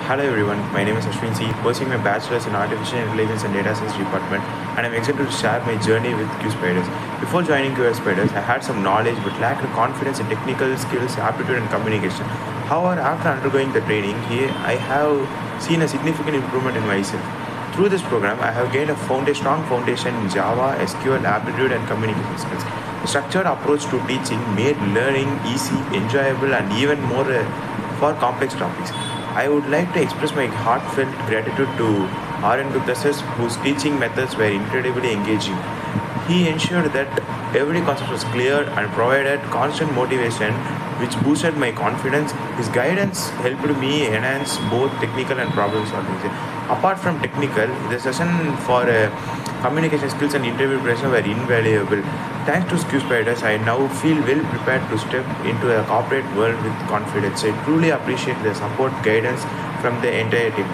Hello everyone, my name is Ashwin C. Pursuing my bachelor's in Artificial Intelligence and Data Science department, and I'm excited to share my journey with QSpiders. Before joining QSpiders, I had some knowledge but lacked the confidence in technical skills, aptitude, and communication. However, after undergoing the training here, I have seen a significant improvement in myself. Through this program, I have gained a strong foundation in Java, SQL, aptitude, and communication skills. The structured approach to teaching made learning easy, enjoyable, and even more for complex topics. I would like to express my heartfelt gratitude to R.N. Gupta whose teaching methods were incredibly engaging. He ensured that every concept was clear and provided constant motivation, which boosted my confidence. His guidance helped me enhance both technical and problem solving. Apart from technical, the session for communication skills and interview preparation were invaluable. Thanks to QSpiders, I now feel well prepared to step into a corporate world with confidence. I truly appreciate the support guidance from the entire team.